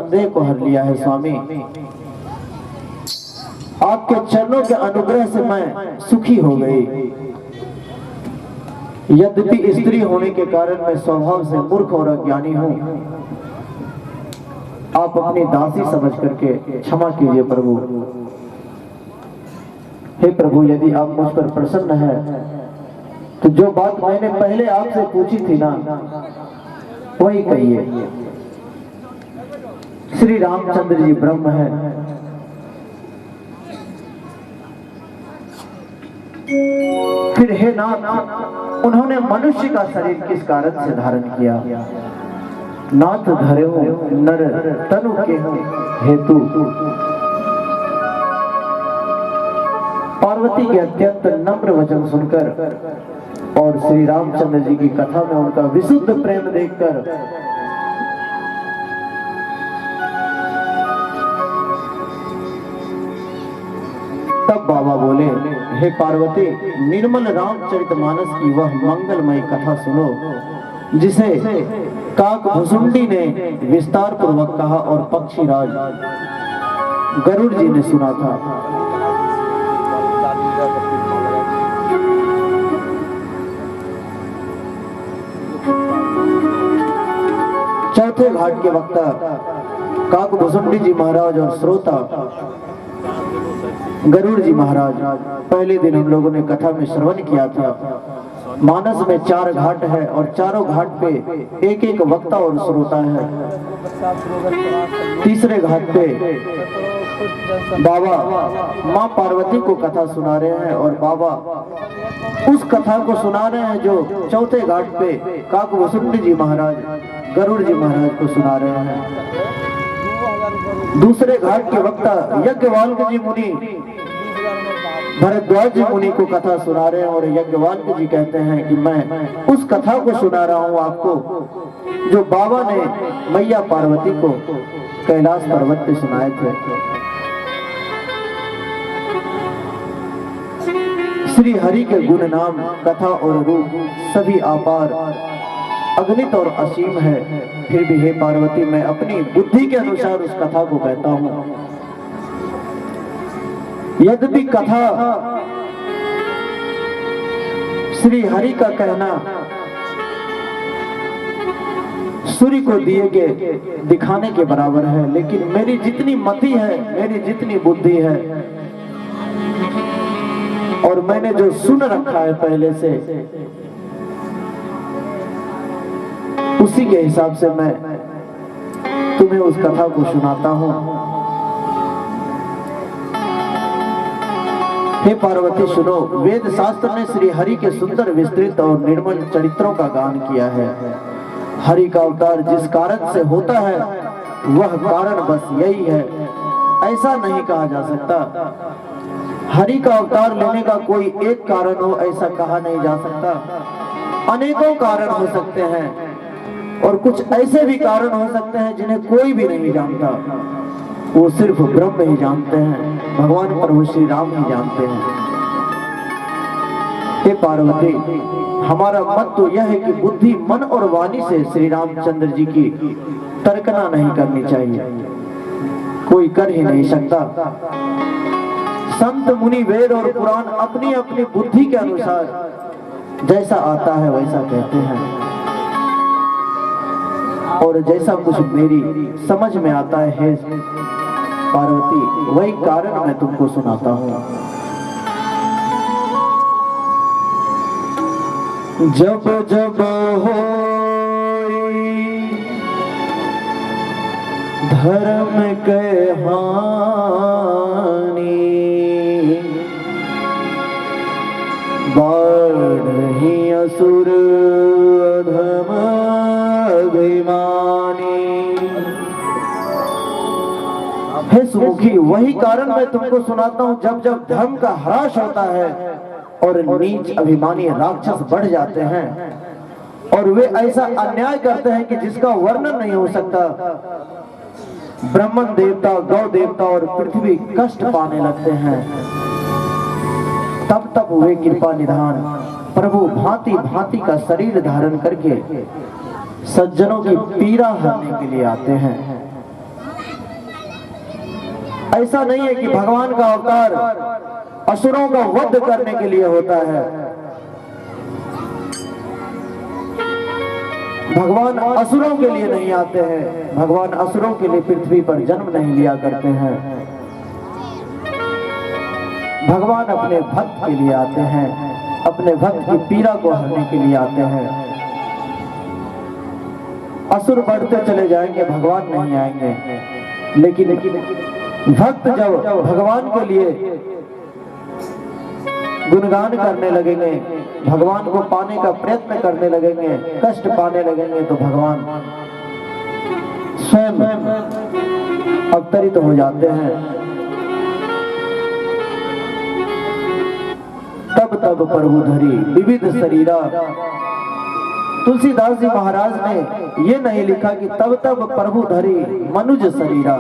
संदेह को हर लिया है स्वामी। आपके चरणों के अनुग्रह से मैं सुखी हो गई। यद्यपि स्त्री होने के कारण मैं स्वभाव से मूर्ख और अज्ञानी हूं, आप अपनी दासी समझ करके क्षमा कीजिए प्रभु। हे प्रभु, यदि आप मुझ पर प्रसन्न है तो जो बात मैंने पहले आपसे पूछी थी ना, वही कहिए। श्री रामचंद्र जी ब्रह्म है, फिर हे नाथ, उन्होंने मनुष्य का शरीर किस कारण से धारण किया? नाथ धरे हो नर तनु के हेतु। पार्वती के अत्यंत नम्र वचन सुनकर और श्री रामचंद्र जी की कथा में उनका विशुद्ध प्रेम देखकर तब बाबा बोले, हे पार्वती, निर्मल रामचरितमानस की वह मंगलमय कथा सुनो जिसे काकभुसुंडी ने विस्तार पूर्वक कहा और पक्षीराज गरुड़ जी ने सुना था। चौथे घाट के वक्ता काकभुसुंडी जी महाराज और श्रोता गरुड़ जी महाराज, पहले दिन हम लोगों ने कथा में श्रवण किया था। मानस में 4 घाट है और चारों घाट पे एक एक वक्ता और श्रोता है। तीसरे घाट पे बाबा माँ पार्वती को कथा सुना रहे हैं और बाबा उस कथा को सुना रहे हैं जो चौथे घाट पे काकभुसुंडी जी महाराज गरुड़ जी महाराज को सुना रहे हैं। दूसरे घाट के वक्ता यज्ञवाल्क जी मुनि भरद्वाज जी मुनि को कथा सुना रहे हैं और यज्ञवाल्क जी कहते हैं कि मैं उस कथा को सुना रहा हूं आपको जो बाबा ने मैया पार्वती को कैलाश पर्वत पे सुनाए थे। श्री हरि के गुण नाम कथा और रूप सभी अपार अगणित और असीम है, फिर भी हे पार्वती, मैं अपनी बुद्धि के अनुसार उस कथा को कहता हूं। यद्यपि कथा श्री हरि का कहना सूर्य को दिए के दिखाने के बराबर है, लेकिन मेरी जितनी मति है, मेरी जितनी बुद्धि है और मैंने जो सुन रखा है पहले से, उसी के हिसाब से मैं तुम्हें उस कथा को सुनाता हूं। हे पार्वती सुनो, वेद शास्त्र ने श्री हरि के सुंदर विस्तृत और निर्मल चरित्रों का गान किया है। हरि का अवतार जिस कारण से होता है वह कारण बस यही है, ऐसा नहीं कहा जा सकता। हरि का अवतार लेने का कोई एक कारण हो ऐसा कहा नहीं जा सकता। अनेकों कारण हो सकते हैं और कुछ ऐसे भी कारण हो सकते हैं जिन्हें कोई भी नहीं जानता, वो सिर्फ ब्रह्म ही जानते हैं, भगवान प्रभु श्री राम ही जानते हैं। हे पार्वती, हमारा मत तो यह है कि बुद्धि, मन और वाणी से श्री रामचंद्र जी की तर्कना नहीं करनी चाहिए, कोई कर ही नहीं सकता। संत मुनि वेद और पुराण अपनी अपनी बुद्धि के अनुसार जैसा आता है वैसा कहते हैं और जैसा कुछ मेरी समझ में आता है पार्वती, वही कारण मैं तुमको सुनाता हूं। जब जब होई धर्म के हानि, बढ़ी असुर अधम अभिमानी। हे सुमुखी, वही कारण मैं तुमको सुनाता हूँ। जब जब धर्म का ह्रास होता है और नीच अभिमानी राक्षस बढ़ जाते हैं और वे ऐसा अन्याय करते हैं कि जिसका वर्णन नहीं हो सकता, ब्राह्मण देवता, गौ देवता और पृथ्वी कष्ट पाने लगते हैं, तब तब वे कृपा निधान प्रभु भांति भांति का शरीर धारण करके सज्जनों की पीड़ा हरने के लिए आते हैं। ऐसा नहीं है कि भगवान का अवतार असुरों का वध करने के लिए होता है। भगवान असुरों के लिए नहीं आते हैं, भगवान असुरों के लिए पृथ्वी पर जन्म नहीं लिया करते हैं। भगवान अपने भक्त के लिए आते हैं, अपने भक्त की पीड़ा को हरने के लिए आते हैं। असुर बढ़ते चले जाएंगे, भगवान नहीं आएंगे। लेकिन भक्त जब भगवान के लिए गुणगान करने लगेंगे, भगवान को पाने का प्रयत्न करने लगेंगे, कष्ट पाने लगेंगे, तो भगवान स्वयं अवतरित हो जाते हैं। तब तब प्रभु धरी विविध शरीरा। तुलसीदास जी महाराज ने ये नहीं लिखा कि तब तब प्रभु धरी मनुज शरीरा,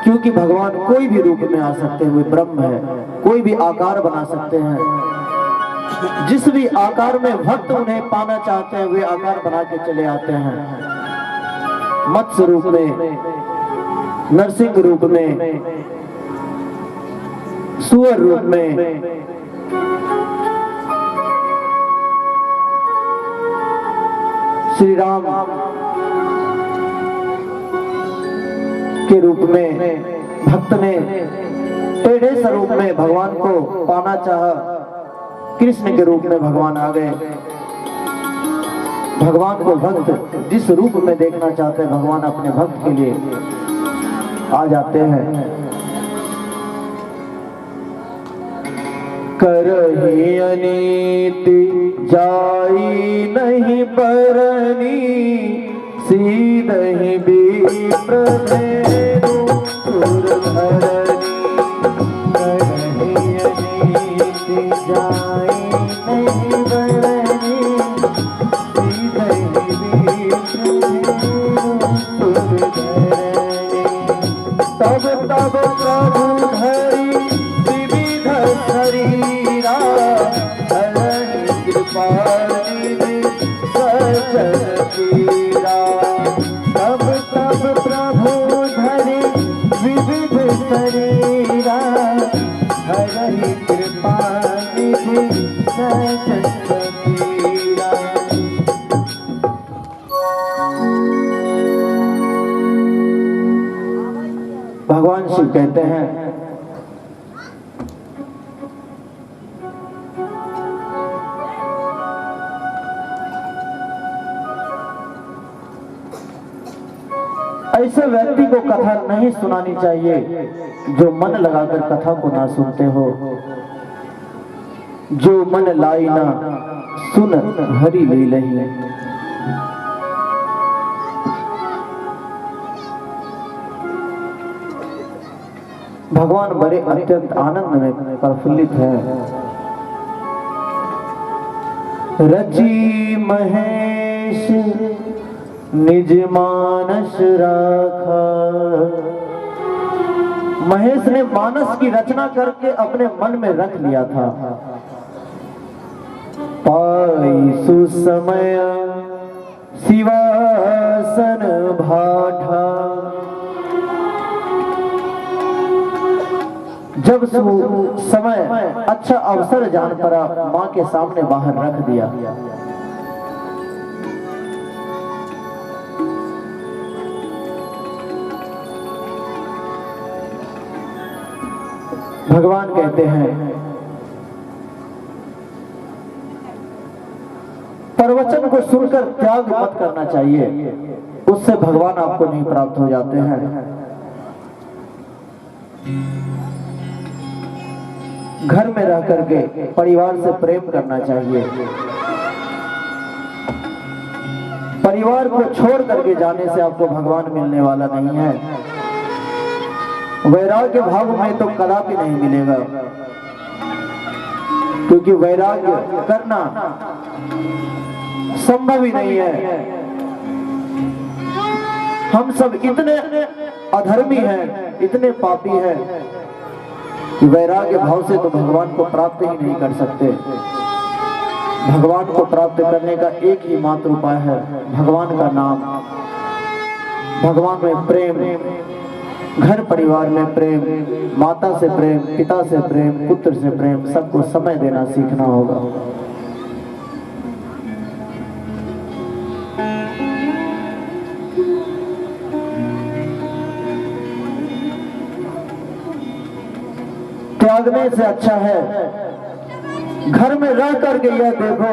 क्योंकि भगवान कोई भी रूप में आ सकते हैं, वे ब्रह्म है, कोई भी आकार बना सकते हैं। जिस भी आकार में भक्त उन्हें पाना चाहते हैं, वे आकार बना के चले आते हैं। मत्स्य रूप में, नरसिंह रूप में, सुअर रूप में, श्री राम के रूप में भक्त ने टेढ़े स्वरूप में भगवान को पाना चाहा, कृष्ण के रूप में भगवान आ गए। भगवान को भक्त जिस रूप में देखना चाहते हैं, भगवान अपने भक्त के लिए आ जाते हैं। करही अनीति जाई नहीं परनी, सीधहि विप्र धेनु सुर धरनी। करही अनीति जाई नहीं परनी, सीधहि विप्र धेनु सुर धरनी। तब तब प्रभु धरी विविध शरीरा, हरहि कृपा निधि सचन पीरा। तब तब प्रभु धरि विविध शरीरा, हरहि कृपा निधि सचन पीरा। भगवान शिव कहते हैं, ऐसे व्यक्ति को कथा नहीं सुनानी चाहिए जो मन लगाकर कथा को ना सुनते हो। जो मन लाई ना सुन हरि लीलहि। भगवान बड़े अत्यंत आनंद में प्रफुल्लित है। रची महेश निज मानस राखा। महेश ने मानस की रचना करके अपने मन में रख लिया था। पाई सुसमय शिवासन भाठा। जब समय अच्छा अवसर जान पड़ा, मां के सामने बाहर रख दिया। भगवान कहते हैं, प्रवचन को सुनकर त्याग मत करना चाहिए, उससे भगवान आपको नहीं प्राप्त हो जाते हैं। घर में रह करके परिवार से प्रेम करना चाहिए। परिवार को छोड़ करके जाने से आपको भगवान मिलने वाला नहीं है। वैराग्य भाव में तो कदापि नहीं मिलेगा, क्योंकि वैराग्य करना संभव ही नहीं है। हम सब इतने अधर्मी हैं, इतने पापी हैं कि वैराग्य भाव से तो भगवान को प्राप्त ही नहीं कर सकते। भगवान को प्राप्त करने का एक ही मात्र उपाय है, भगवान का नाम। भगवान में प्रेम, घर परिवार में प्रेम, माता से प्रेम, पिता से प्रेम, पुत्र से प्रेम, सबको समय देना सीखना होगा। त्यागने से अच्छा है घर में रह करके यह देखो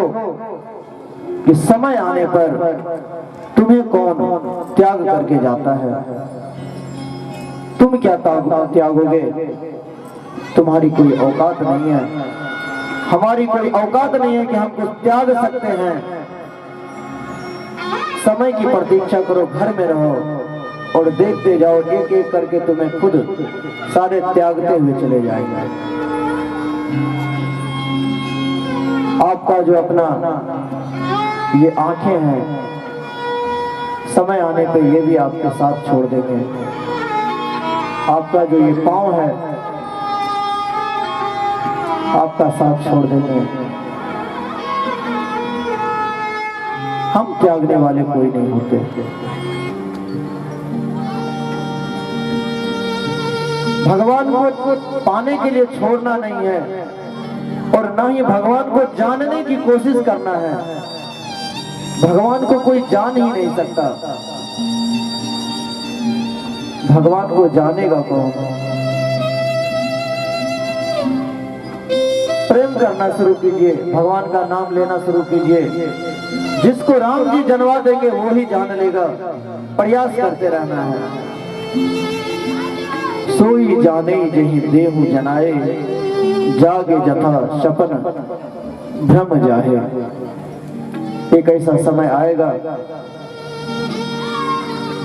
कि समय आने पर तुम्हें कौन त्याग करके जाता है। तुम क्या त्यागोगे? तुम्हारी कोई औकात नहीं है, हमारी कोई औकात नहीं है कि हम कुछ त्याग सकते हैं। समय की प्रतीक्षा करो, घर में रहो और देखते जाओ, एक एक करके तुम्हें खुद सारे त्यागते हुए चले जाएंगे। आपका जो अपना ये आंखें हैं, समय आने पे ये भी आपके साथ छोड़ देंगे। आपका जो ये पांव है, आपका साथ छोड़ देंगे। हम त्यागने वाले कोई नहीं होते। भगवान को पाने के लिए छोड़ना नहीं है और ना ही भगवान को जानने की कोशिश करना है। भगवान को कोई जान ही नहीं सकता। भगवान को जानेगा कौन? प्रेम करना शुरू कीजिए, भगवान का नाम लेना शुरू कीजिए। जिसको राम जी जनवा देंगे वो ही जान लेगा। प्रयास करते रहना है। सोई जाने जही देहु जनाए, जागे जथा शपन भ्रम जाहे। एक ऐसा समय आएगा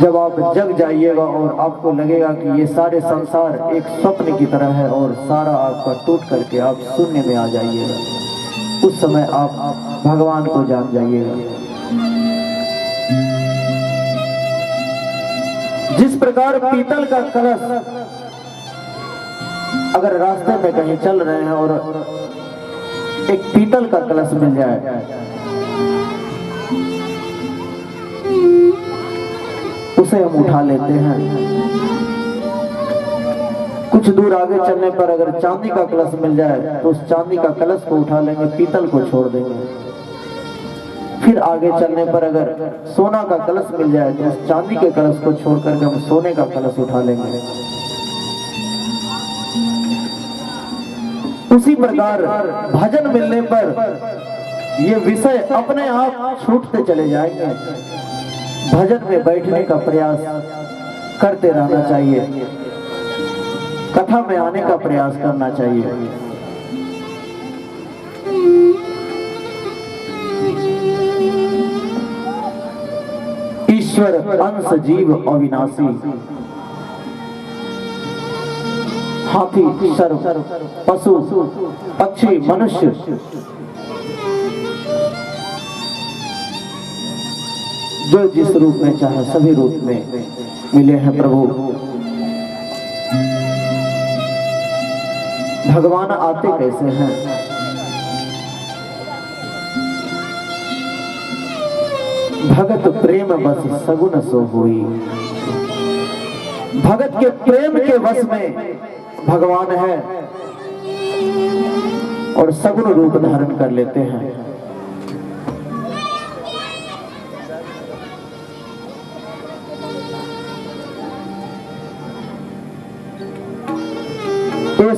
जब आप जग जाइएगा और आपको लगेगा कि ये सारे संसार एक स्वप्न की तरह है और सारा आपका टूट करके आप शून्य में आ जाइएगा। उस समय आप भगवान को जान जाइएगा। जिस प्रकार पीतल का कलश अगर रास्ते में कहीं चल रहे हैं और एक पीतल का कलश मिल जाए, उसे हम उठा लेते हैं। कुछ दूर आगे चलने पर अगर चांदी का कलश मिल जाए तो उस चांदी का कलश को उठा लेंगे, पीतल को छोड़ देंगे। फिर आगे चलने पर अगर सोना का कलश मिल जाए तो उस चांदी के कलश को छोड़ करके हम सोने का कलश उठा लेंगे। उसी प्रकार भजन मिलने पर ये विषय अपने आप छूटते चले जाएंगे। भजन में बैठने का प्रयास करते रहना चाहिए। कथा में आने का प्रयास करना चाहिए। ईश्वर अंश जीव अविनाशी, हाथी सर्व पशु पक्षी मनुष्य जो जिस रूप में चाहे सभी रूप में मिले हैं प्रभु। भगवान आते कैसे हैं? भगत प्रेम बस सगुन सो हुई। भगत के प्रेम के वश में भगवान है और सगुन रूप धारण कर लेते हैं।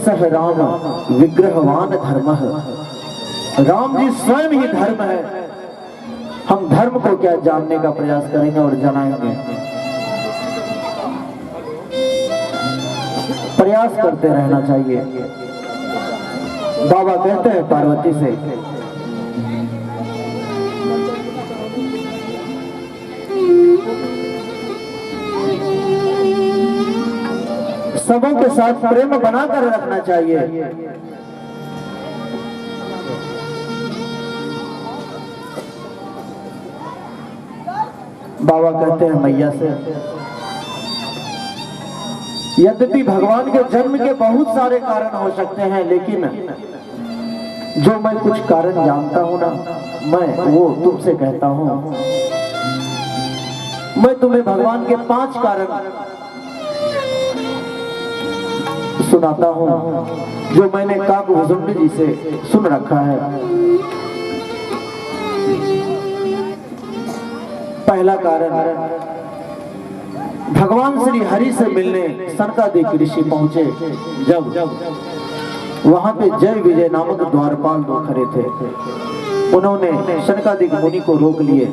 सह राम विग्रहवान धर्म। राम जी स्वयं ही धर्म है। हम धर्म को क्या जानने का प्रयास करेंगे और जनाएंगे। प्रयास करते रहना चाहिए। बाबा कहते हैं पार्वती से, सबों के साथ प्रेम बनाकर रखना चाहिए। बाबा कहते हैं मैया से, यद्यपि भगवान के जन्म के बहुत सारे कारण हो सकते हैं, लेकिन जो मैं कुछ कारण जानता हूं ना, मैं वो तुमसे कहता हूं। मैं तुम्हें भगवान के 5 कारण सुनाता हूँ जो मैंने काकभुजुंड जी से सुन रखा है। पहला कारण, भगवान श्री हरि से मिलने सनकादिक ऋषि पहुंचे। जब वहां पे जय विजय नामक द्वारपाल दो खड़े थे, उन्होंने सनकादिक मुनि को रोक लिए।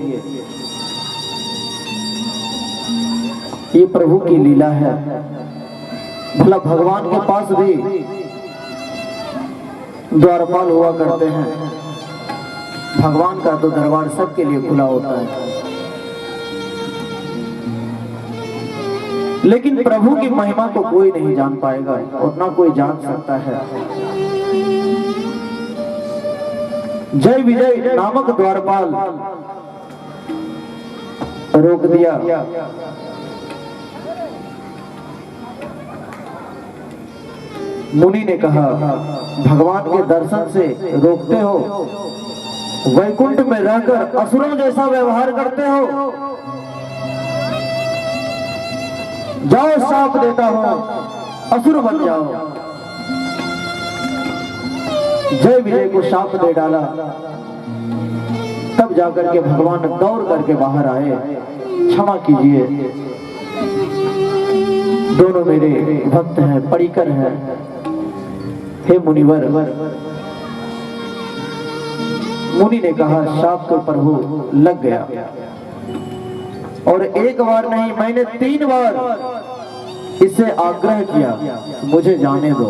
ये प्रभु की लीला है, भला भगवान के पास भी द्वारपाल हुआ करते हैं। भगवान का तो दरबार सबके लिए खुला होता है, लेकिन प्रभु की महिमा को कोई नहीं जान पाएगा और ना कोई जान सकता है। जय विजय नामक द्वारपाल रोक दिया। मुनि ने कहा, भगवान के दर्शन से रोकते हो, वैकुंठ में रहकर असुरों जैसा व्यवहार करते हो। जाओ, शाप देता हूं, असुर बन जाओ। जय विजय को शाप दे डाला। तब जाकर के भगवान दौड़ करके बाहर आए, क्षमा कीजिए, दोनों मेरे भक्त हैं, परिकर हैं, हे मुनिवर। मुनि ने कहा, शाप तो प्रभु लग गया, और एक बार नहीं, मैंने 3 बार इससे आग्रह किया, मुझे जाने दो।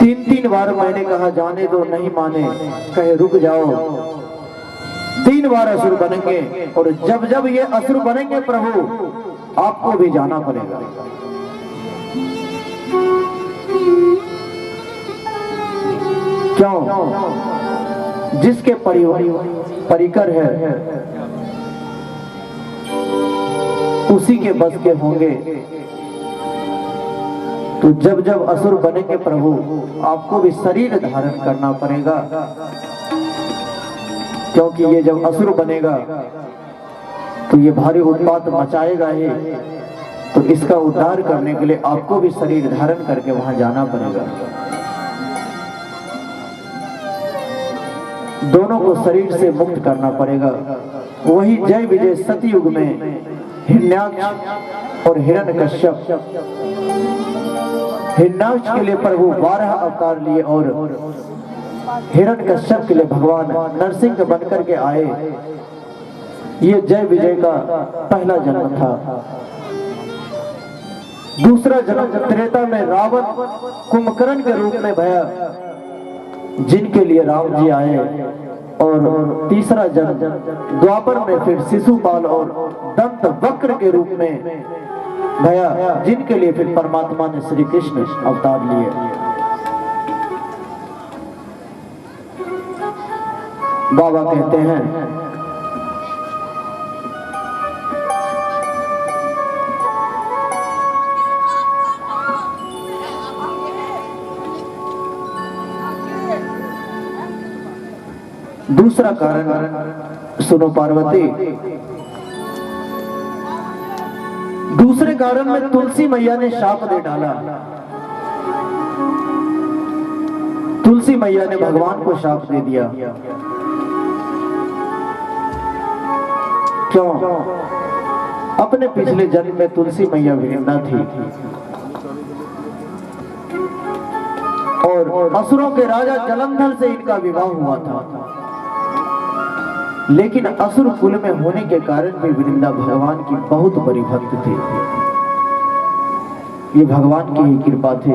तीन बार मैंने कहा जाने दो, नहीं माने, कहे रुक जाओ। 3 बार असुर बनेंगे, और जब जब ये असुर बनेंगे प्रभु, आपको भी जाना पड़ेगा। क्यों? जिसके परिकर है उसी के बस के होंगे। तो जब जब असुर बनेंगे प्रभु, आपको भी शरीर धारण करना पड़ेगा, क्योंकि ये जब असुर बनेगा तो ये भारी उत्पात मचाएगा ही। तो इसका उद्धार करने के लिए आपको भी शरीर धारण करके वहां जाना पड़ेगा। दोनों को शरीर से मुक्त करना पड़ेगा। वही जय विजय सतयुग में हिरण्याक्ष और हिरण्यकश्यप, हिरण्याक्ष के लिए प्रभु 12 अवतार लिए और हिरण्यकश्यप के लिए भगवान नरसिंह बनकर के आए। ये जय विजय का पहला जन्म था। दूसरा जन्म त्रेता में रावण कुंभकर्ण के रूप में भया, जिनके लिए राम जी आए। और तीसरा जन्म द्वापर में फिर शिशुपाल और दंत वक्र के रूप में भया, जिनके लिए फिर परमात्मा ने श्री कृष्ण अवतार लिए। बाबा कहते हैं, दूसरा कारण सुनो पार्वती, दूसरे कारण में तुलसी मैया ने शाप दे डाला। तुलसी मैया ने भगवान को शाप दे दिया। क्यों? अपने पिछले जन्म में तुलसी मैया वृंदा थी और असुरों के राजा जलंधर से इनका विवाह हुआ था। लेकिन असुर कुल में होने के कारण भी वृंदा भगवान की बहुत बड़ी भक्त थी। ये भगवान की ही कृपा थी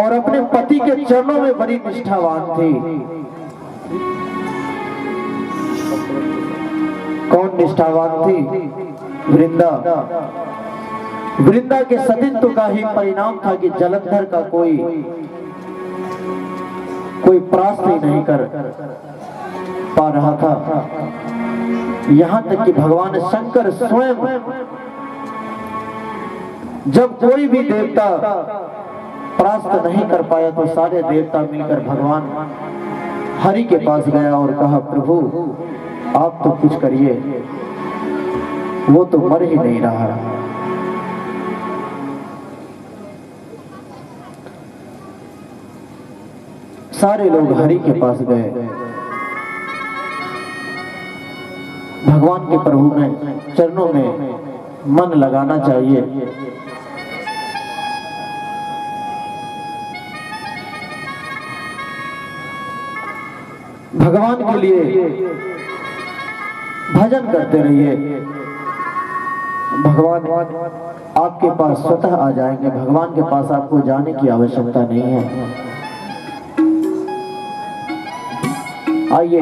और अपने पति के चरणों में बड़ी निष्ठावान थी। कौन निष्ठावान थी? वृंदा। वृंदा के सतीत्व का ही परिणाम था कि जलंधर का कोई प्राश्त ही नहीं कर पा रहा था। यहां तक कि भगवान शंकर स्वयं, जब कोई भी देवता प्राश्त नहीं कर पाया तो सारे देवता मिलकर भगवान हरि के पास गया और कहा, प्रभु आप तो कुछ करिए। वो तो मर ही नहीं रहा। सारे लोग हरि के पास गए। भगवान के प्रभु में चरणों में मन लगाना चाहिए। भगवान के लिए भजन करते रहिए। भगवान आपके पास स्वतः आ जाएंगे। भगवान के पास आपको जाने की आवश्यकता नहीं है। आइए,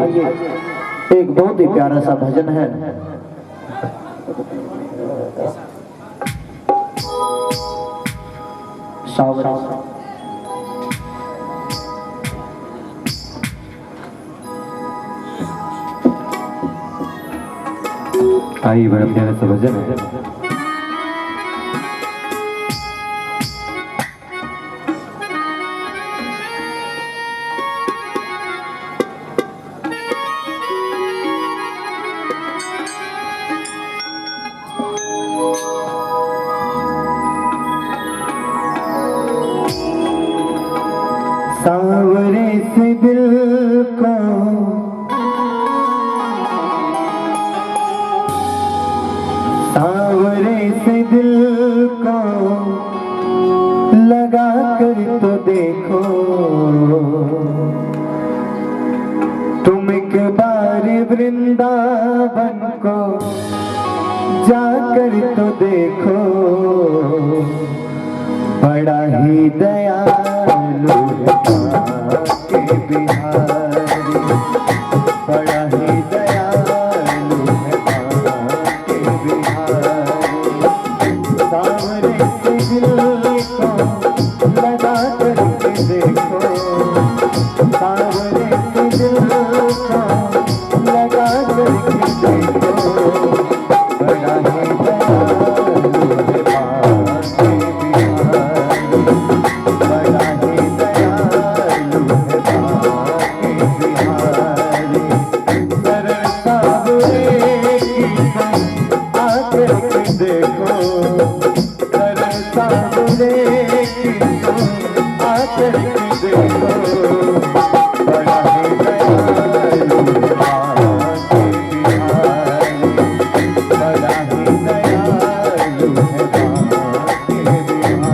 एक बहुत ही प्यारा सा भजन है। सावधान। आइए, बड़ा प्यारा सा भजन है। सांवरे से दिल को सांवरे से दिल को लगा कर तो देखो, तुम एक बार वृंदावन को जाकर तो देखो। बड़ा ही दयालु के बिहारी, बड़ा ही दयालु के बिहारी। सांवरे से दिल को लगा करके देखो, सांवरे से दिल को लगा करके देखो। बड़ा ही दयालु के बिहारी, बड़ा ही दयालु के बिहारी। सरल सांवरे की आकर के देखो, सरल सांवरे की आकर के देखो। बड़ा ही दयालु के बिहारी, बड़ा ही दयालु के बिहारी।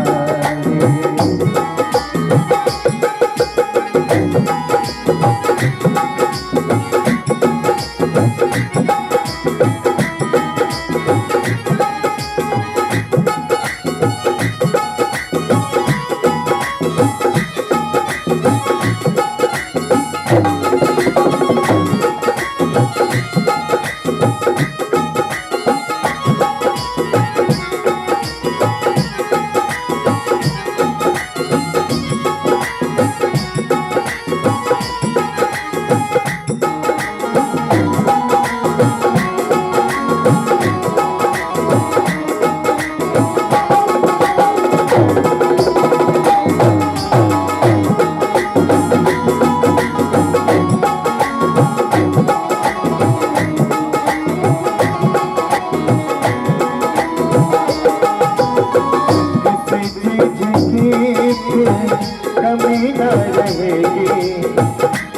कमी न रहेगी,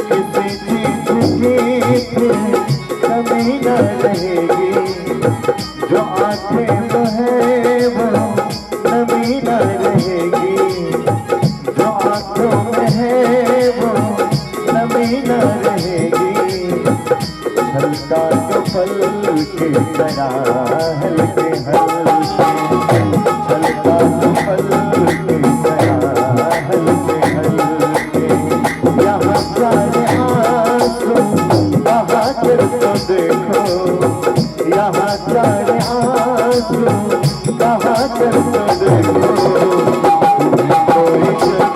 किसी चीज की कमी न रहेगी। जो आंखें में है वो नमी न रहेगी, जो आंखों में है वो नमी न रहेगी। हल्का तो पल के तरह हल्के हल्के, हल्का तो पल के तरह हल्के हल्के। यहाँ सारे आंसू बहा कर तो देखो, यहाँ सारे आंसू बहा कर तो देखो। तुम्हें कोई जग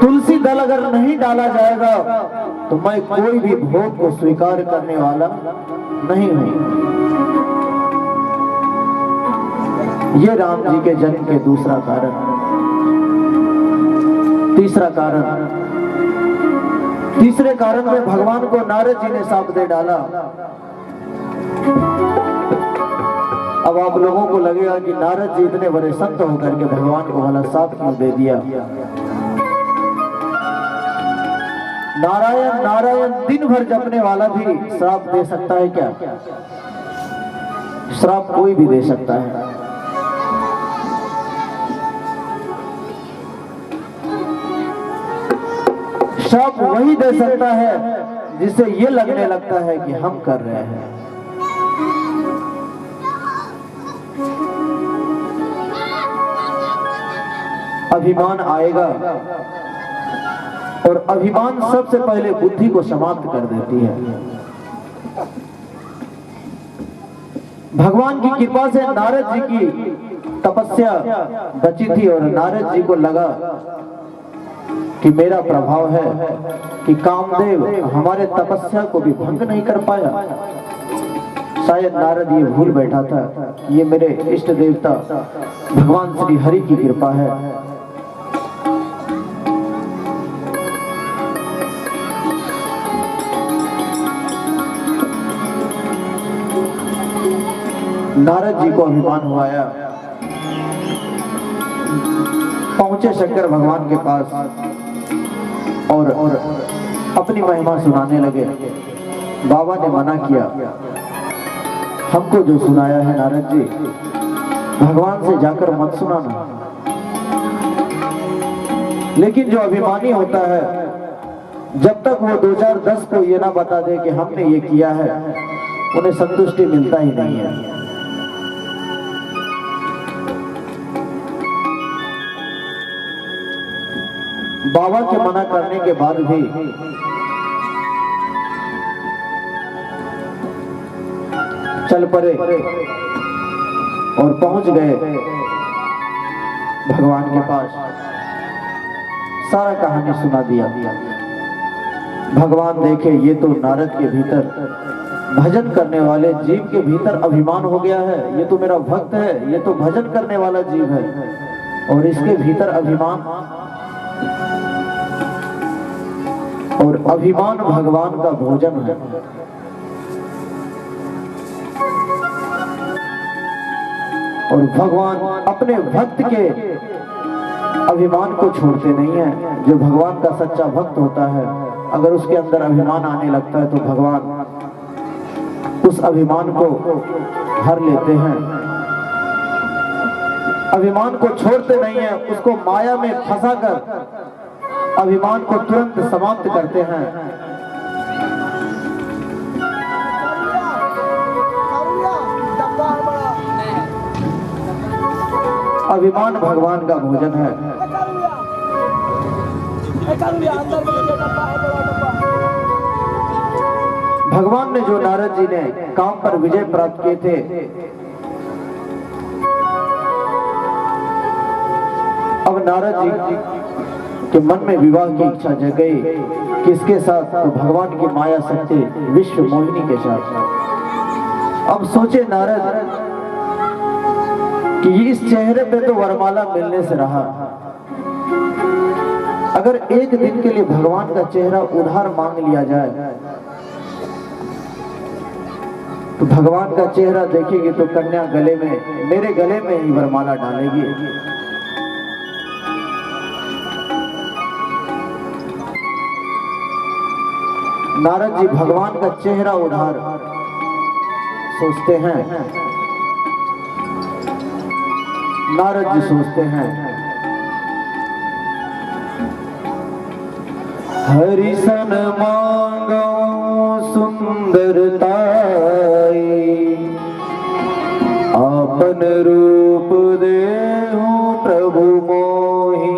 तुलसी दल अगर नहीं डाला जाएगा तो मैं कोई भी भोग को स्वीकार करने वाला नहीं हूं। ये राम जी के जन्म के दूसरा कारण। तीसरे कारण में भगवान को नारद जी ने शाप दे डाला। अब आप लोगों को लगेगा कि नारद जी इतने बड़े संत होकर के भगवान को भला शाप क्यों दे दिया। नारायण नारायण दिन भर जपने वाला भी श्राप दे सकता है क्या? श्राप कोई भी दे सकता है। श्राप वही दे सकता है जिससे ये लगने लगता है कि हम कर रहे हैं। अभिमान आएगा और अभिमान सबसे पहले बुद्धि को समाप्त कर देती है। भगवान की कृपा से नारद जी की तपस्या बची थी और नारद जी को लगा कि मेरा प्रभाव है कि कामदेव हमारे तपस्या को भी भंग नहीं कर पाया। शायद नारद ये भूल बैठा था कि ये मेरे इष्ट देवता भगवान श्री हरि की कृपा है। नारद जी को अभिमान हुआया, पहुंचे शंकर भगवान के पास और अपनी महिमा सुनाने लगे। बाबा ने मना किया, हमको जो सुनाया है नारद जी भगवान से जाकर मत सुनाना। लेकिन जो अभिमानी होता है जब तक वो 2010 को ये ना बता दे कि हमने ये किया है उन्हें संतुष्टि मिलता ही नहीं है। बाबा के मना करने के बाद भी चल पड़े और पहुंच गए भगवान के पास। सारा कहानी सुना दिया। भगवान देखे ये तो नारद के भीतर भजन करने वाले जीव के भीतर अभिमान हो गया है। ये तो मेरा भक्त है, ये तो भजन करने वाला जीव है और इसके भीतर अभिमान। और अभिमान भगवान का भोजन है। और भगवान अपने भक्त के अभिमान को छोड़ते नहीं है। जो भगवान का सच्चा भक्त होता है अगर उसके अंदर अभिमान आने लगता है तो भगवान उस अभिमान को हर लेते हैं। अभिमान को छोड़ते नहीं है, उसको माया में फंसाकर अभिमान को तुरंत समाप्त करते हैं। अभिमान भगवान का भोजन है। भगवान ने जो नारद जी ने काम पर विजय प्राप्त किए थे, अब नारद जी के मन में विवाह की इच्छा जग गई। किसके साथ? तो भगवान की माया शक्ति विश्व मोहिनी के साथ। अब सोचे नारद कि इस चेहरे पे तो वरमाला मिलने से रहा, अगर एक दिन के लिए भगवान का चेहरा उधार मांग लिया जाए तो भगवान का चेहरा देखेगी तो कन्या गले में, मेरे गले में ही वरमाला डालेगी। नारद जी भगवान का चेहरा उधार सोचते हैं। नारद जी सोचते हैं हरि सन मांगो सुंदरताई, आपन रूप देहु प्रभु मोहि।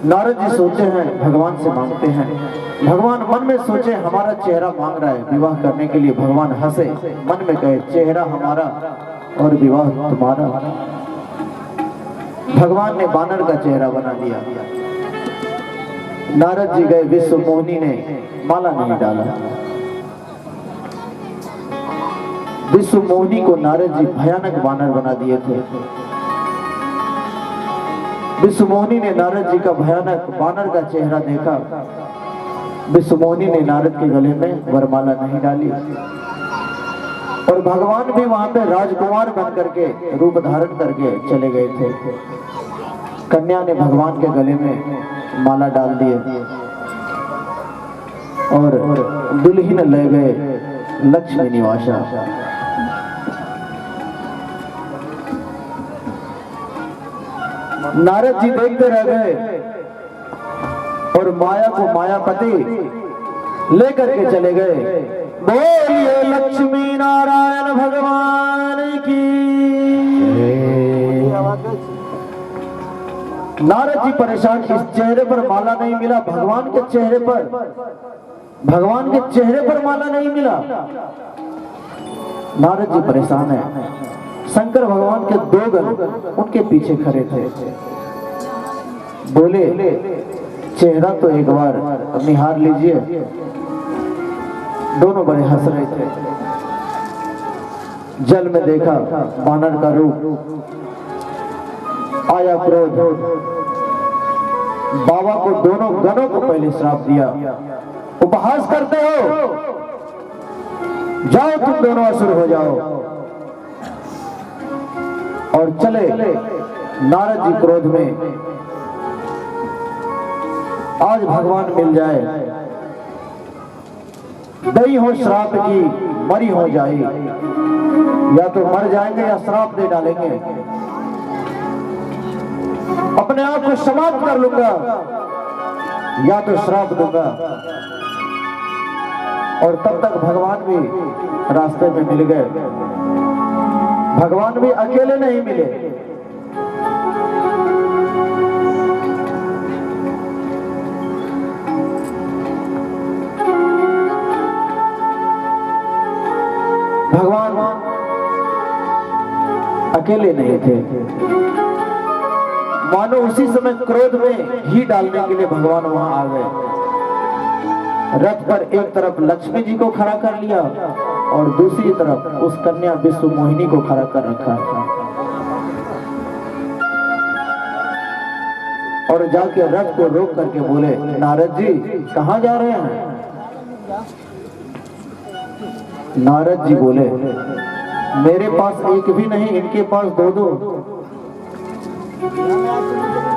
नारद जी सोचे हैं, भगवान से मांगते हैं। भगवान मन में सोचे हमारा चेहरा मांग रहा है विवाह करने के लिए। भगवान हंसे, मन में कहे चेहरा हमारा और विवाह तुम्हारा। भगवान ने बानर का चेहरा बना दिया। नारद जी गए, विश्व मोहिनी ने माला नहीं डाला। विश्व मोहिनी को नारद जी भयानक बानर बना दिए थे। विश्व मोहिनी ने नारद जी का भयानक बानर का चेहरा देखा। विश्व मोहिनी ने नारद के गले में वरमाला नहीं डाली और भगवान भी वहां पे राजकुमार बन करके रूप धारण करके चले गए थे। कन्या ने भगवान के गले में माला डाल दिए और दुल्हन ले गए लक्ष्मी निवासा। नारद जी देखते रह गए और माया को मायापति लेकर के चले गए। बोलिए लक्ष्मी नारायण भगवान की। नारद जी परेशान, इस चेहरे पर माला नहीं मिला, भगवान के चेहरे पर माला नहीं मिला। नारद जी परेशान है। शंकर भगवान के दो गण उनके पीछे खड़े थे। बोले चेहरा तो एक बार निहार लीजिए। दोनों बड़े हंस रहे थे। जल में देखा बानर का रूप, आया क्रोध। बाबा को दोनों गणों को पहले श्राप दिया, उपहास करते हो, जाओ तुम दोनों असुर हो जाओ। और चले नारद जी क्रोध में, आज भगवान मिल जाए, दई हो श्राप की मरी हो जाए। या तो मर जाएंगे या श्राप दे डालेंगे, अपने आप को समाप्त कर लूंगा या तो श्राप दूंगा। और तब तक भगवान भी रास्ते में मिल गए। भगवान भी अकेले नहीं मिले। भगवान अकेले नहीं थे। मानो उसी समय क्रोध में ही डालने के लिए भगवान वहां आ गए। रथ पर एक तरफ लक्ष्मी जी को खड़ा कर लिया और दूसरी तरफ उस कन्या विश्व मोहिनी को खड़ा कर रखा। और जाके रथ को रोक करके बोले, नारद जी कहां जा रहे हैं? नारद जी बोले, मेरे पास एक भी नहीं, इनके पास दो दो।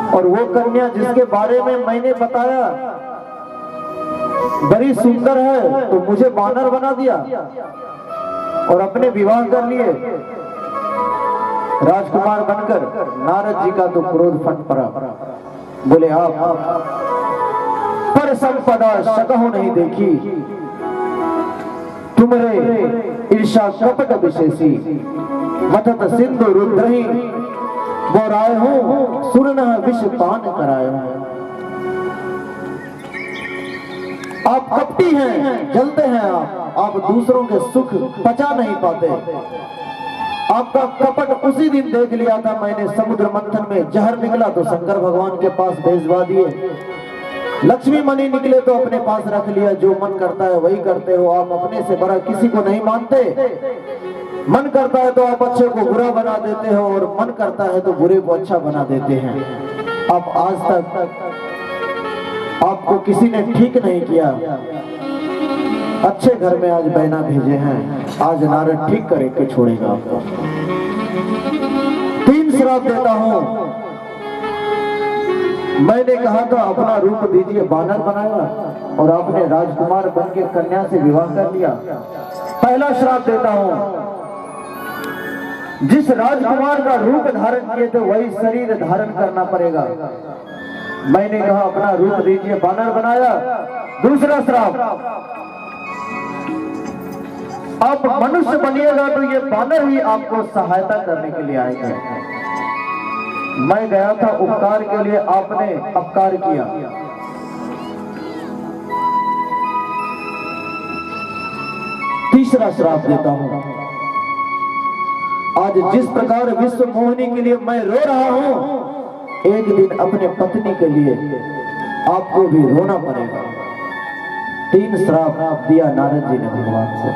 और वो कन्या जिसके बारे में मैंने बताया बड़ी सुंदर है, तो मुझे बानर बना दिया और अपने विवाह कर लिए राजकुमार बनकर। नारद जी का तो क्रोध फट पड़ा। बोले, आप पर संपदा शकहु नहीं देखी, तुमरे ईर्षा कपट विशेषी, मथत सिंधु रुद्रही, वो राय हूं सुरन विष पान कराए हूं। आप कपटी हैं, जलते हैं आप दूसरों के सुख पचा नहीं पाते। आपका कपट उसी दिन देख लिया था मैंने, समुद्र मंथन में जहर निकला तो शंकर भगवान के पास भेजवा दिए। लक्ष्मी मणि निकले तो अपने पास रख लिया। जो मन करता है वही करते हो आप, अपने से बड़ा किसी को नहीं मानते। मन करता है तो आप अच्छे को बुरा बना देते हो और मन करता है तो बुरे को अच्छा बना देते हैं। आप आज तक आपको किसी ने ठीक नहीं किया। अच्छे घर में आज बहना भेजे हैं, आज नारद ठीक करके छोड़ेगा आपको। 3 श्राप देता हूं। मैंने कहा था अपना रूप दीजिए, बानर बनाया और आपने राजकुमार बन के कन्या से विवाह कर लिया। पहला श्राप देता हूं, जिस राजकुमार का रूप धारण किए थे वही शरीर धारण करना पड़ेगा। मैंने कहा अपना रूप दीजिए, बानर बनाया। दूसरा श्राप, आप मनुष्य बनिएगा तो ये बानर ही आपको सहायता करने के लिए आएगा। मैं गया था उपकार के लिए, आपने अपकार किया। तीसरा श्राप देता हूं, आज जिस प्रकार विश्व मोहिनी के लिए मैं रो रहा हूं, एक दिन अपने पत्नी के लिए आपको भी रोना पड़ेगा। 3 श्राप दिया नारद जी ने भगवान को।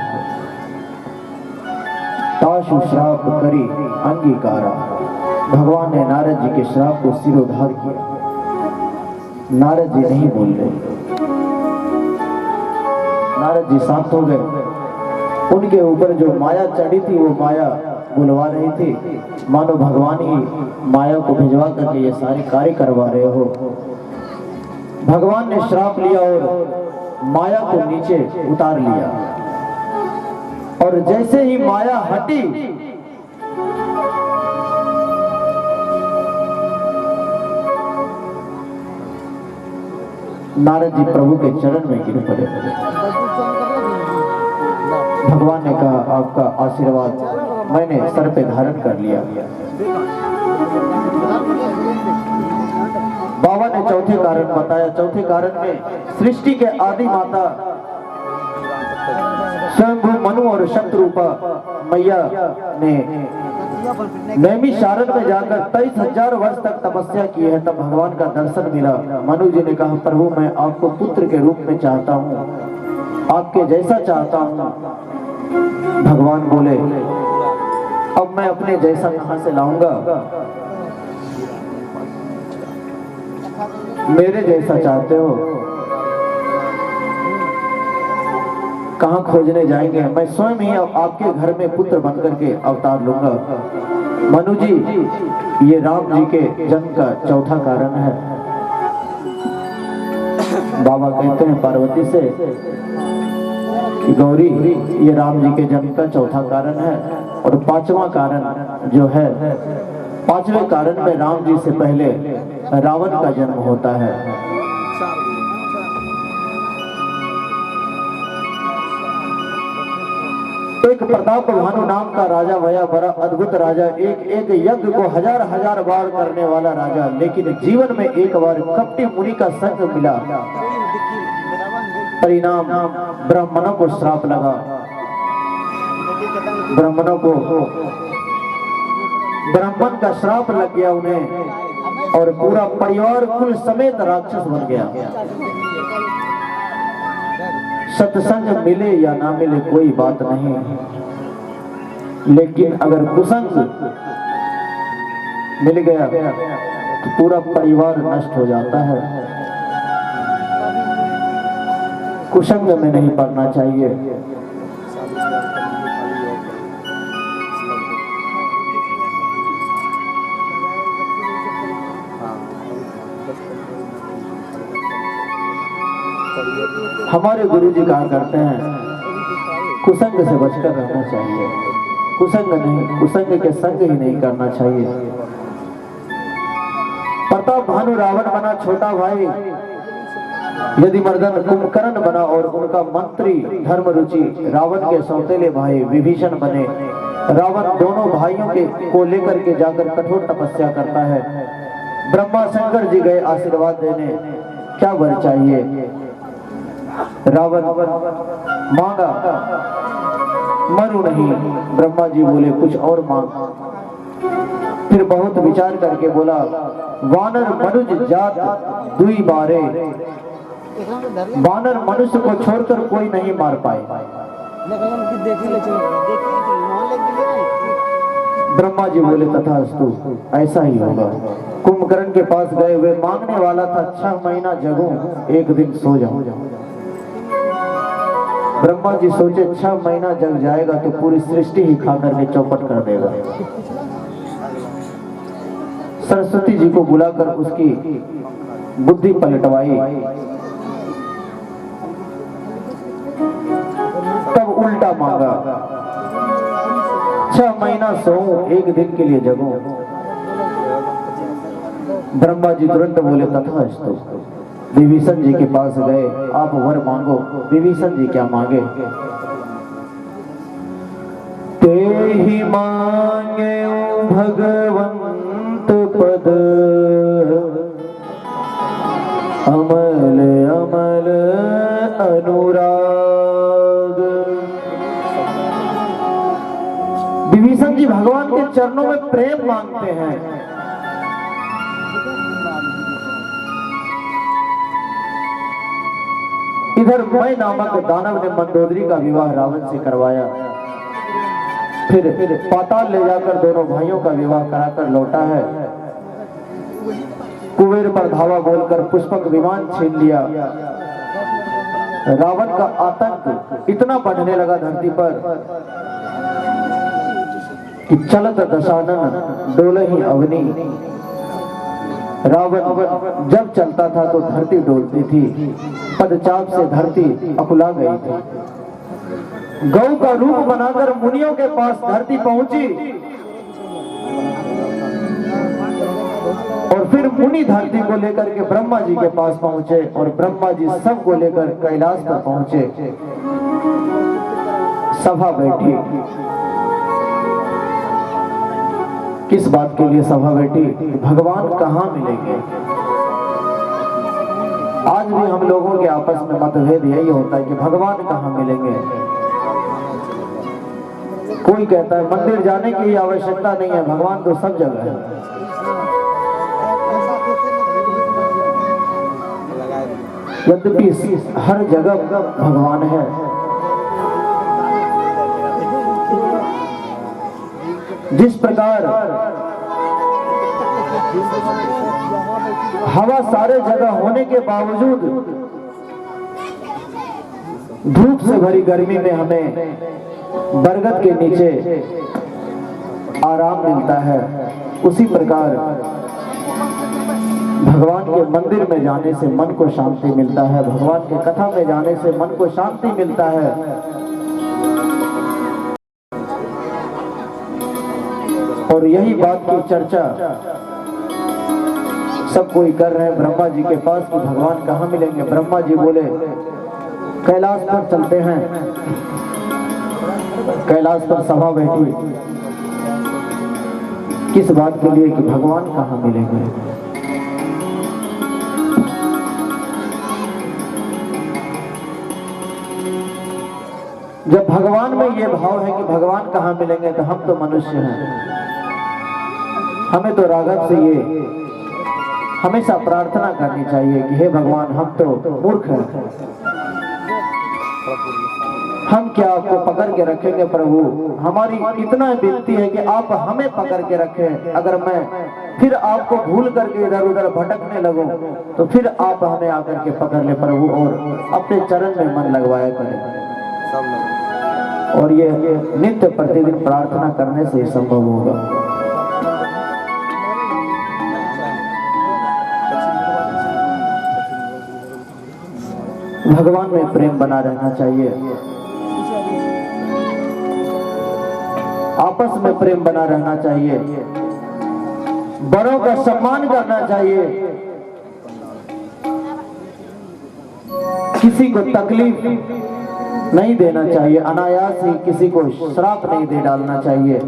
ताशु श्राप करी अंगीकारा। भगवान ने नारद जी के श्राप को सिरोधार किया। नारद जी नहीं बोल रहे। नारद जी शांत हो गए। उनके ऊपर जो माया चढ़ी थी वो माया बुलवा रही थी, मानो भगवान ही माया को भिजवा करके ये सारे कार्य करवा रहे हो। भगवान ने श्राप लिया और माया को नीचे उतार लिया, और जैसे ही माया हटी नारद जी प्रभु के चरण में गिर पड़े। भगवान ने कहा, आपका आशीर्वाद मैंने सर पे धारण कर लिया। बाबा ने चौथे कारण बताया। चौथे कारण में सृष्टि के आदि माता स्वयंभू मनु और शत्रुपा मैया ने नैमिषारण्य में जाकर 23,000 वर्ष तक तपस्या की है। तब भगवान का दर्शन मिला। मनु जी ने कहा, प्रभु मैं आपको पुत्र के रूप में चाहता हूँ, आपके जैसा चाहता हूँ। भगवान बोले, अब मैं अपने जैसा कहां से लाऊंगा? मेरे जैसा चाहते हो, कहां खोजने जाएंगे? मैं स्वयं ही आपके घर में पुत्र बनकर के अवतार लूंगा। मनु जी, ये राम जी के जन्म का चौथा कारण है। बाबा कहते हैं पार्वती से कि गौरी, ये राम जी के जन्म का चौथा कारण है। और 5वां कारण जो है, 5वें कारण में राम जी से पहले रावण का जन्म होता है। एक प्रताप भानु नाम का राजा भया, बड़ा अद्भुत राजा, एक यज्ञ को 1000 बार करने वाला राजा। लेकिन जीवन में एक बार कपटी मुनि का संग मिला। परिणाम ब्राह्मणों को श्राप लगा। ब्राह्मणों को ब्राह्मण का श्राप लग गया उन्हें, और पूरा परिवार कुल समेत राक्षस बन गया। सत्संग मिले या ना मिले कोई बात नहीं, लेकिन अगर कुसंग मिल गया तो पूरा परिवार नष्ट हो जाता है। कुसंग में नहीं पड़ना चाहिए। हमारे गुरुजी कहा करते हैं, कुसंग से बचकर रहना चाहिए। कुसंग नहीं, कुसंग के संग ही नहीं करना चाहिए। प्रताप भानु रावण बना छोटा भाई, यदिमर्दन कुंभकर्ण बना और उनका मंत्री धर्मरुचि रावण के सौतेले भाई विभीषण बने। रावण दोनों भाइयों को लेकर के जाकर कठोर तपस्या करता है। ब्रह्मा शंकर जी गए आशीर्वाद देने, क्या वर चाहिए? रावण मांगा, मरु नहीं। ब्रह्मा जी बोले, कुछ और मांग। फिर बहुत विचार करके बोला, वानर मनुज जात दुई बारे। वानर मनुष्य को छोड़कर कोई नहीं मार पाए। ब्रह्मा जी बोले, तथास्तु, ऐसा ही होगा। कुंभकर्ण के पास गए, वे मांगने वाला था 6 महीना जगूं, एक दिन सो जाऊं। ब्रह्मा जी सोचे 6 महीना जग जाएगा तो पूरी सृष्टि ही खा करके चौपट कर देगा। सरस्वती जी को बुलाकर उसकी बुद्धि पलटवाई। तब उल्टा मांगा, 6 महीना सोऊं, एक दिन के लिए जगूं। ब्रह्मा जी तुरंत बोले, तथास्तु। विभीषण जी के पास गए, आप वर मांगो। विभीषण जी क्या मांगे? ते ही मांगे भगवंत पद, अमल अमल अनुराग। विभीषण जी भगवान के चरणों में प्रेम मांगते हैं। इधर मैं नामक दानव ने मंदोदरी का विवाह रावण से करवाया, फिर पाताल ले जाकर दोनों भाइयों का विवाह कराकर लौटा है। कुबेर पर धावा बोलकर पुष्पक विमान छीन लिया। रावण का आतंक इतना बढ़ने लगा धरती पर कि चलत दशानन डोलहि अवनी। रावण जब चलता था तो धरती डोलती थी, पदचाप से धरती अकुला गई थी। गौ का रूप बनाकर मुनियों के पास धरती पहुंची और फिर मुनि धरती को लेकर के ब्रह्मा जी के पास पहुंचे और ब्रह्मा जी सब को लेकर कैलाश पर पहुंचे। सभा बैठी, किस बात के लिए सभा बैठी? भगवान कहाँ मिलेंगे? आज भी हम लोगों के आपस में मतभेद यही होता है कि भगवान कहाँ मिलेंगे। कोई कहता है मंदिर जाने की आवश्यकता नहीं है, भगवान तो सब जगह है। यद्यपि हर जगह भगवान है, जिस प्रकार हवा सारे जगह होने के बावजूद धूप से भरी गर्मी में हमें बरगद के नीचे आराम मिलता है, उसी प्रकार भगवान के मंदिर में जाने से मन को शांति मिलता है, भगवान के कथा में जाने से मन को शांति मिलता है। और यही बात की चर्चा सब कोई कर रहे हैं ब्रह्मा जी के पास कि भगवान कहाँ मिलेंगे। ब्रह्मा जी बोले कैलाश पर चलते हैं। कैलाश पर सभा बैठी, किस बात के लिए कि भगवान कहाँ मिलेंगे। जब भगवान में ये भाव है कि भगवान कहाँ मिलेंगे तो हम तो मनुष्य हैं, हमें तो राघव से ये हमेशा प्रार्थना करनी चाहिए कि हे भगवान हम तो मूर्ख हैं, हम क्या आपको पकड़ के रखेंगे प्रभु। हमारी इतना विनती है कि आप हमें पकड़ के रखें। अगर मैं फिर आपको भूल करके इधर उधर भटकने लगूं तो फिर आप हमें आकर के पकड़ ले प्रभु और अपने चरण में मन लगवाया करें। और ये नित्य प्रतिदिन प्रार्थना करने से संभव होगा। भगवान में प्रेम बना रहना चाहिए, आपस में प्रेम बना रहना चाहिए, बड़ों का सम्मान करना चाहिए, किसी को तकलीफ नहीं देना चाहिए, अनायास ही किसी को श्राप नहीं दे डालना चाहिए।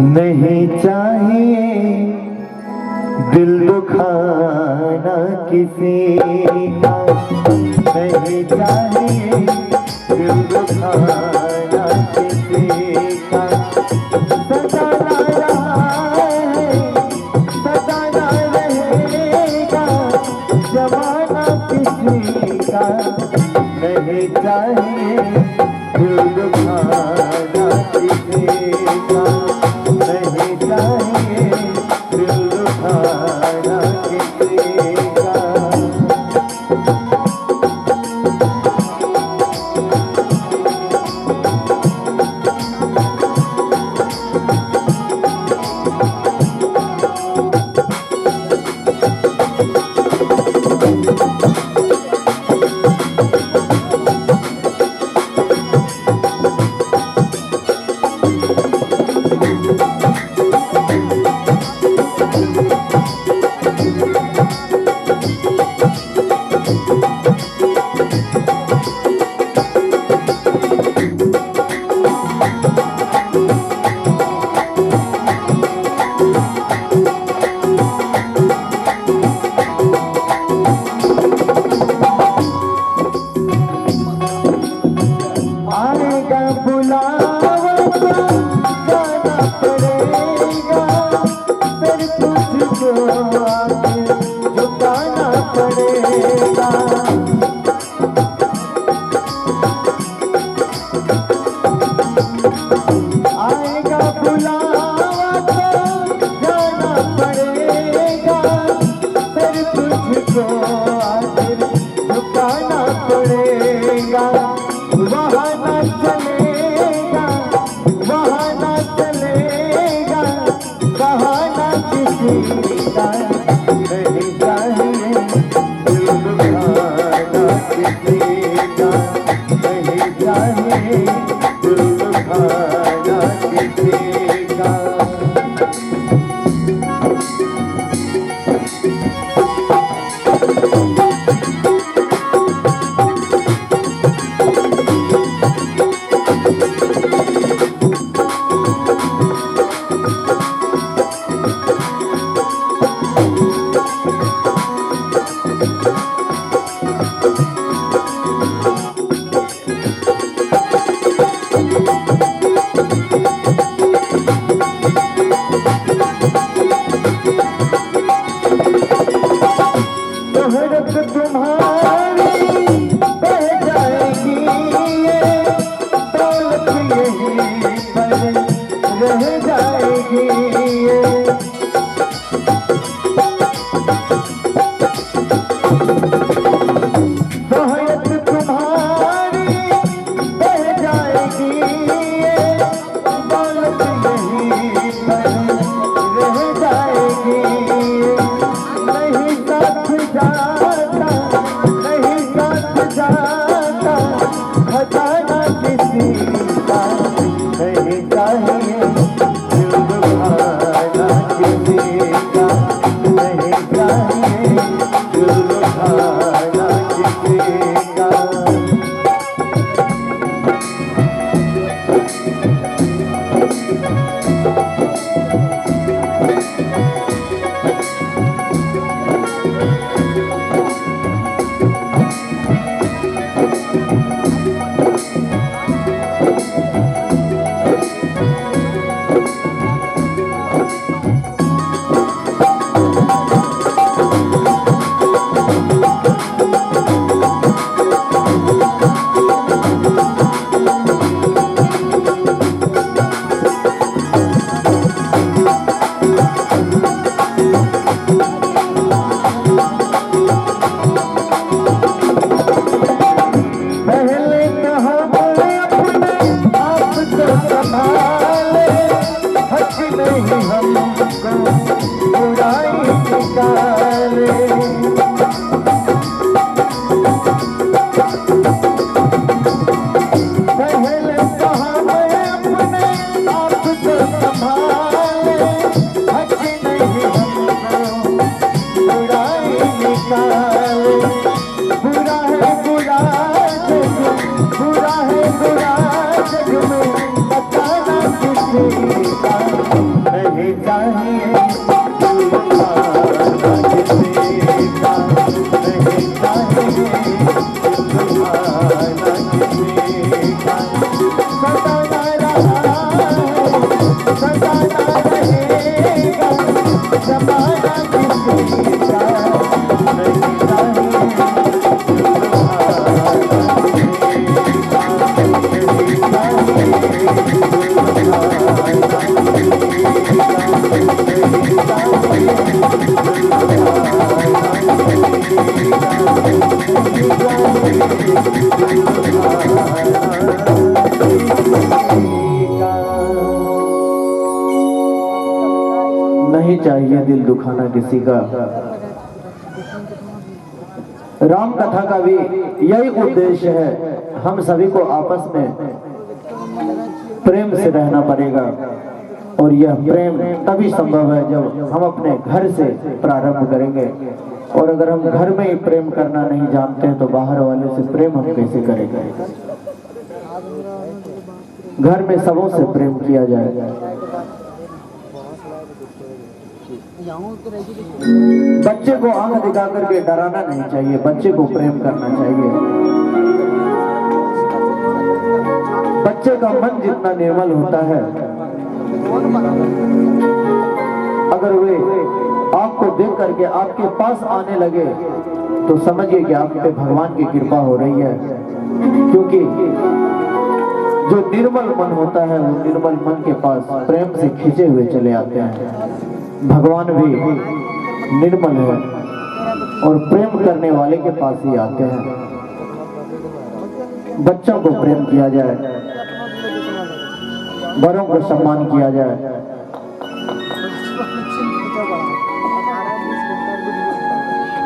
नहीं चाहिए दिल दुखाना किसी का, नहीं चाहिए दिल दुखाना किसी का। सताना रहा है, सताना रहेगा जमाना किसी का। नहीं चाहिए दिल दुखाना किसी का, नहीं चाहिए दिल दुखाना किसी का। किसी का। नहीं चाहिए दिल दुखाना किसी का। राम कथा का भी यही उद्देश्य है, हम सभी को आपस में प्रेम से रहना पड़ेगा। और यह प्रेम तभी संभव है जब हम अपने घर से प्रारंभ करेंगे। और अगर हम घर में ही प्रेम करना नहीं जानते हैं तो बाहर वाले से प्रेम हम कैसे करेंगे। घर में सबों से प्रेम किया जाएगा। बच्चे को आंख दिखा करके डराना नहीं चाहिए, बच्चे को प्रेम करना चाहिए। बच्चे का मन जितना निर्मल होता है, अगर वे आपको देख करके आपके पास आने लगे तो समझिए कि आप पे भगवान की कृपा हो रही है। क्योंकि जो निर्मल मन होता है वो निर्मल मन के पास प्रेम से खींचे हुए चले आते हैं। भगवान भी निर्मल है और प्रेम करने वाले के पास ही आते हैं। बच्चों को प्रेम किया जाए, बड़ों को सम्मान किया जाए।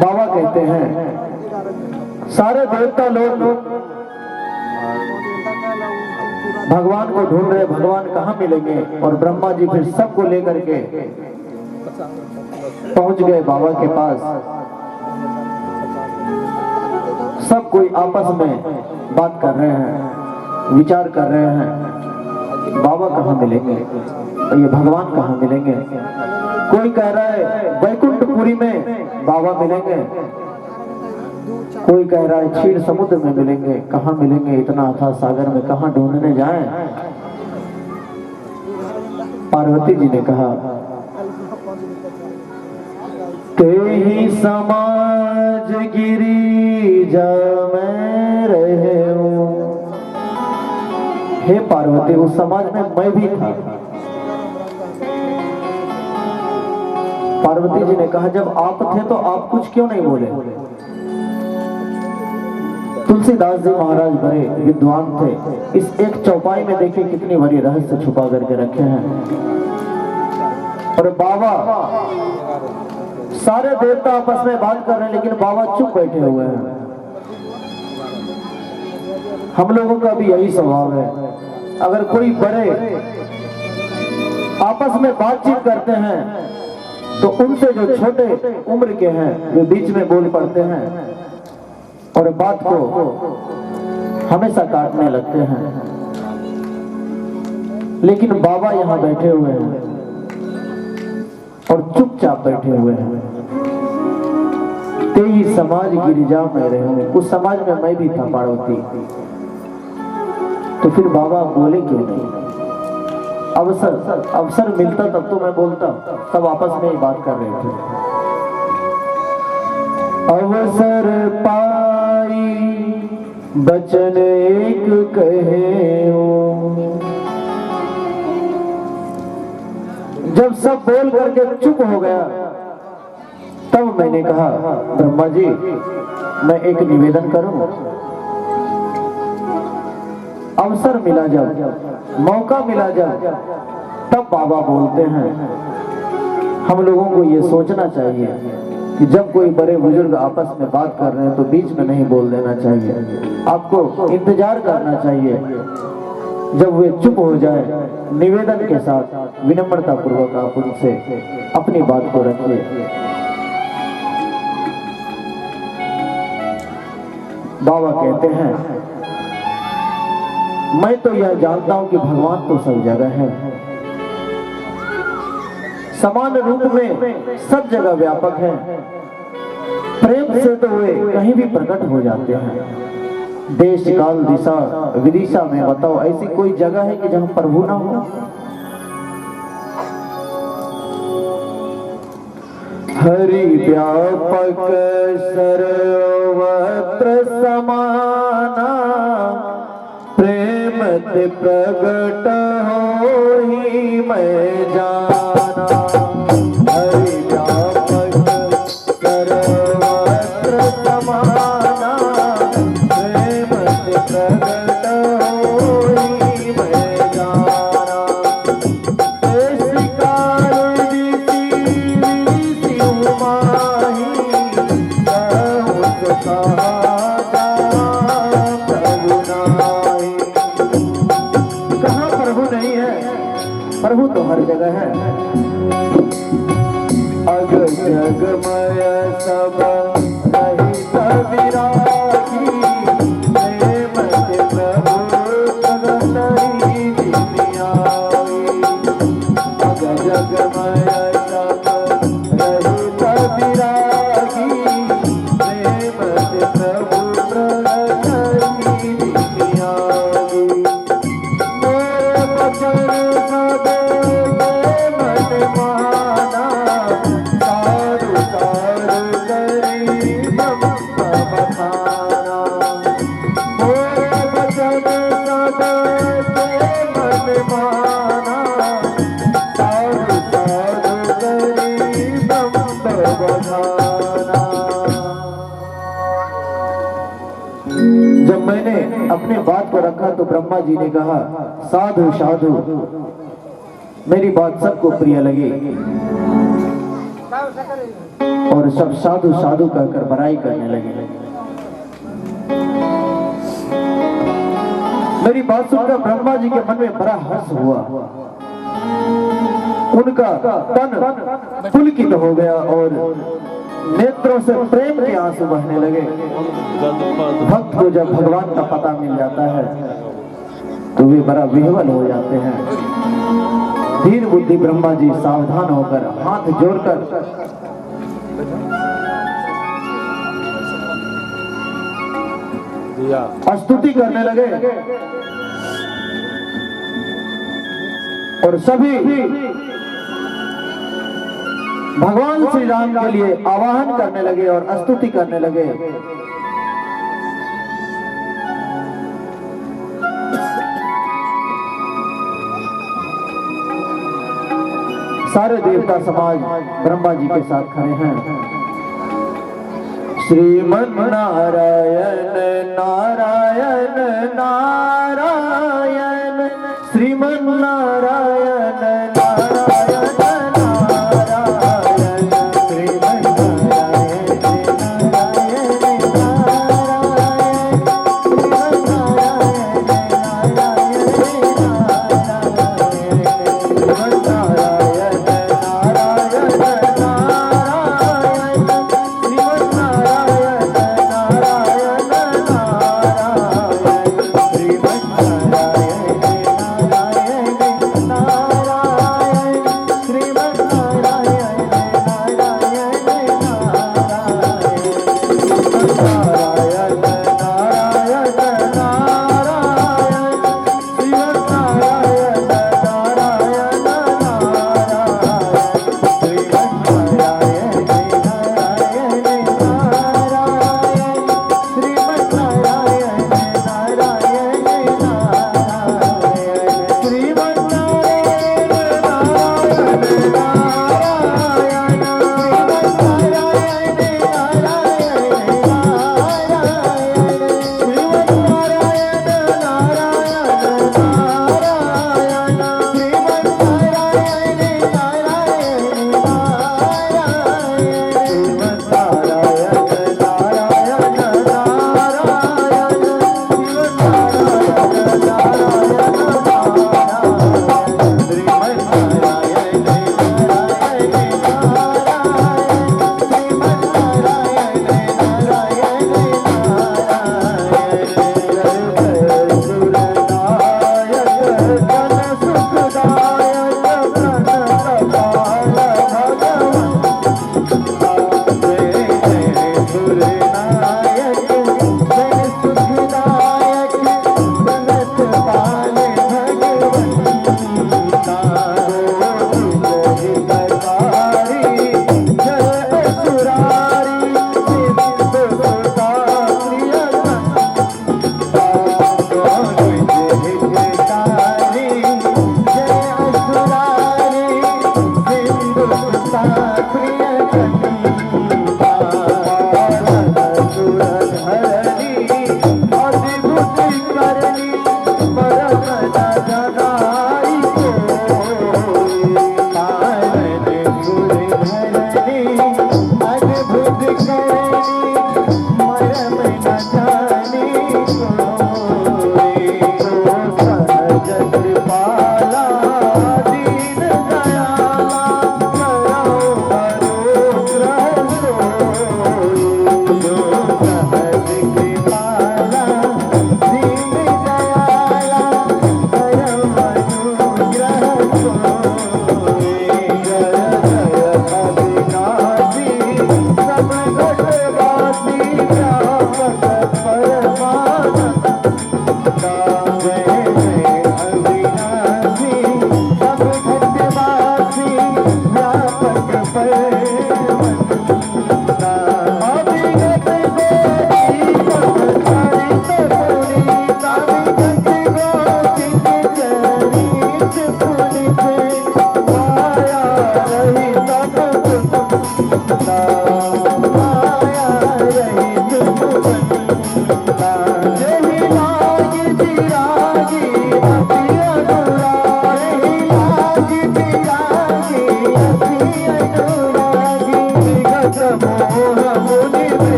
बाबा कहते हैं सारे देवता लोग भगवान को ढूंढ रहे, भगवान कहाँ मिलेंगे। और ब्रह्मा जी फिर सबको लेकर के पहुंच गए बाबा के पास। सब कोई आपस में बात कर रहे हैं, विचार कर रहे हैं बाबा कहाँ मिलेंगे, ये भगवान कहाँ मिलेंगे। कोई कह रहा है वैकुंठपुरी में बाबा मिलेंगे, कोई कह रहा है क्षीर समुद्र में मिलेंगे। कहाँ मिलेंगे, इतना अथाह सागर में कहाँ ढूंढने जाएं। पार्वती जी ने कहा तेहि समाज गिरिजा में रहे हूं। हे पार्वती, उस समाज में मैं भी था। पार्वती जी ने कहा जब आप थे तो आप कुछ क्यों नहीं बोले। तुलसीदास जी महाराज बड़े विद्वान थे। इस एक चौपाई में देखिए कितनी बड़ी रहस्य छुपा करके रखे हैं। और बाबा, सारे देवता आपस में बात कर रहे हैं लेकिन बाबा चुप बैठे हुए हैं। हम लोगों का भी यही स्वभाव है, अगर कोई बड़े आपस में बातचीत करते हैं तो उनसे जो छोटे उम्र के हैं वे बीच में बोल पड़ते हैं और बात को हमेशा काटने लगते हैं। लेकिन बाबा यहाँ बैठे हुए हैं और चुपचाप बैठे हुए हैं। तेई समाज गिरिजा में रहे, उस समाज में मैं भी था पार्वती, तो फिर बाबा बोले क्यों नहीं? अवसर मिलता तब तो मैं बोलता। सब आपस में ही बात कर रहे थे। अवसर पाई बचन एक कहे हो। जब सब बोल करके चुप हो गया तब मैंने कहा, ब्रह्मा जी मैं एक निवेदन करूं। अवसर मिला जब, मौका मिला जब, तब बाबा बोलते हैं। हम लोगों को ये सोचना चाहिए कि जब कोई बड़े बुजुर्ग आपस में बात कर रहे हैं तो बीच में नहीं बोल देना चाहिए। आपको इंतजार करना चाहिए जब वे चुप हो जाए। निवेदन के साथ विनम्रता पूर्वक आप उनसे अपनी बात को रखिए। बाबा कहते हैं, मैं तो यह जानता हूं कि भगवान तो सब जगह है, समान रूप में सब जगह व्यापक है। प्रेम से तो वे कहीं भी प्रकट हो जाते हैं। देश काल दिशा विदिशा में बताओ ऐसी कोई जगह है कि जहां प्रभु ना हो? हरि व्यापक सर्वत्र समाना, प्रेम ते प्रगट होई मैं जाना। हरि व्यापक सर्वत्र समाना, प्रेम ते प्रगट होई मैं जाना। देश काल दिशि उमाही, कहूँ तो कहा प्रभु नाही। कहाँ प्रभु नहीं है? प्रभु तो हर जगह है। अग जगमय सब रहित विरागी, प्रेम से प्रभु प्रगट ही दिखियाई। अग जगमय सब रहित विरागी, प्रेम से प्रभु प्रगट ही दिखियाई। मोर बचन सदे मन माना, साधु साधु करी ब्रह्म बखाना। मोर बचन सदे मन माना, साधु साधु करी ब्रह्म बखाना। जब मैंने अपने बात को रखा तो ब्रह्मा जी ने कहा, साधु साधु। मेरी बात सबको प्रिय लगी और सब साधु साधु कहकर बड़ाई करने लगे। मेरी बात सुनकर ब्रह्मा जी के मन में बड़ा हर्ष हुआ। उनका तन पुलकित हो गया और नेत्रों से प्रेम के आंसू बहने लगे। भक्त को जब भगवान का पता मिल जाता है तो वे बड़ा विह्वल हो जाते हैं। धीर बुद्धि ब्रह्मा जी सावधान होकर हाथ जोड़कर स्तुति करने लगे और सभी भगवान श्री राम के लिए आवाहन करने लगे और स्तुति करने लगे। सारे देवता समाज ब्रह्मा जी के साथ खड़े हैं। श्रीमन नारायण नारायण नारायण, श्रीमन नारायण नारायण नारायण, श्रीमन नारायण नारायण नारायण, श्रीमन नारायण नारायण नारायण, श्रीमन नारायण नारायण नारायण,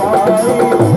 माई